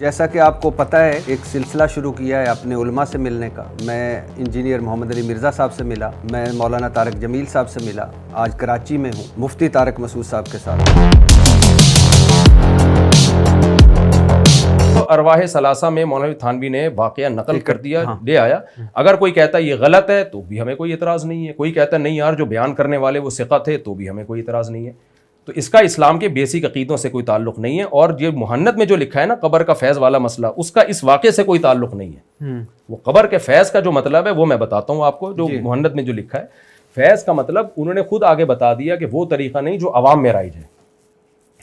جیسا کہ آپ کو پتہ ہے ایک سلسلہ شروع کیا ہے اپنے علماء سے ملنے کا. میں انجینئر محمد علی مرزا صاحب سے ملا, میں مولانا طارق جمیل صاحب سے ملا, آج کراچی میں ہوں مفتی طارق مسعود صاحب کے ساتھ. ارواح ثلاثہ میں مولوی تھانوی نے واقعہ نقل کر دیا, لے آیا. اگر کوئی کہتا ہے یہ غلط ہے تو بھی ہمیں کوئی اعتراض نہیں ہے, کوئی کہتا ہے نہیں یار جو بیان کرنے والے وہ ثقہ تھے تو بھی ہمیں کوئی اعتراض نہیں ہے. تو اس کا اسلام کے بیسک عقیدوں سے کوئی تعلق نہیں ہے. اور یہ محنت میں جو لکھا ہے نا قبر کا فیض والا مسئلہ, اس کا اس واقعے سے کوئی تعلق نہیں ہے. وہ قبر کے فیض کا جو مطلب ہے وہ میں بتاتا ہوں آپ کو, جو محنت میں جو لکھا ہے. فیض کا مطلب انہوں نے خود آگے بتا دیا کہ وہ طریقہ نہیں جو عوام میں رائج ہے.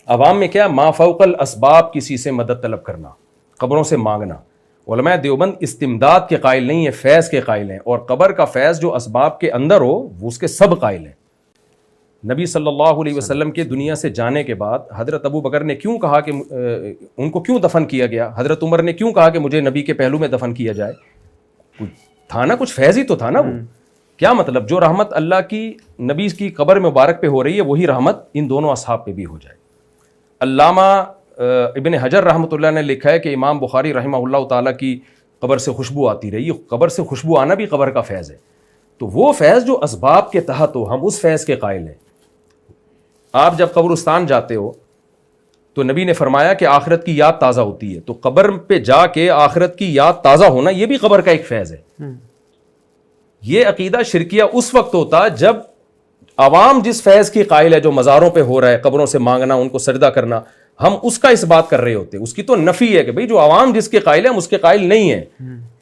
عوام میں کیا, ما فوق الاسباب کسی سے مدد طلب کرنا, قبروں سے مانگنا. علماء دیوبند استمداد کے قائل نہیں ہے, فیض کے قائل ہیں. اور قبر کا فیض جو اسباب کے اندر ہو وہ اس کے سب قائل ہیں. نبی صلی اللہ علیہ وسلم کے دنیا سے جانے کے بعد حضرت ابو بکر نے کیوں کہا کہ ان کو کیوں دفن کیا گیا, حضرت عمر نے کیوں کہا کہ مجھے نبی کے پہلو میں دفن کیا جائے, تھا نا کچھ فیض ہی تو تھا نا وہ. کیا مطلب جو رحمت اللہ کی نبی کی قبر مبارک پہ ہو رہی ہے وہی رحمت ان دونوں اصحاب پہ بھی ہو جائے. علامہ ابن حجر رحمۃ اللہ نے لکھا ہے کہ امام بخاری رحمہ اللہ تعالیٰ کی قبر سے خوشبو آتی رہی, قبر سے خوشبو آنا بھی قبر کا فیض ہے. تو وہ فیض جو اسباب کے تحت ہو ہم اس فیض کے قائل ہیں. آپ جب قبرستان جاتے ہو تو نبی نے فرمایا کہ آخرت کی یاد تازہ ہوتی ہے, تو قبر پہ جا کے آخرت کی یاد تازہ ہونا یہ بھی قبر کا ایک فیض ہے. یہ عقیدہ شرکیہ اس وقت ہوتا جب عوام جس فیض کی قائل ہے جو مزاروں پہ ہو رہا ہے, قبروں سے مانگنا, ان کو سجدہ کرنا, ہم اس کا اس بات کر رہے ہوتے. اس کی تو نفی ہے کہ بھئی جو عوام جس کے قائل ہے ہم اس کے قائل نہیں ہیں.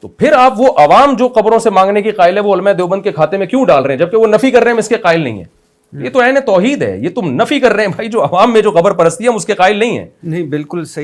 تو پھر آپ وہ عوام جو قبروں سے مانگنے کی قائل ہے وہ علماء دیوبند کے کھاتے میں کیوں ڈال رہے ہیں جبکہ وہ نفی کر رہے ہیں ہم اس کے قائل نہیں ہیں. یہ تو عین توحید ہے, یہ تم نفی کر رہے ہیں بھائی جو عوام میں جو قبر پرستی ہے ہم اس کے قائل نہیں ہیں. نہیں بالکل صحیح.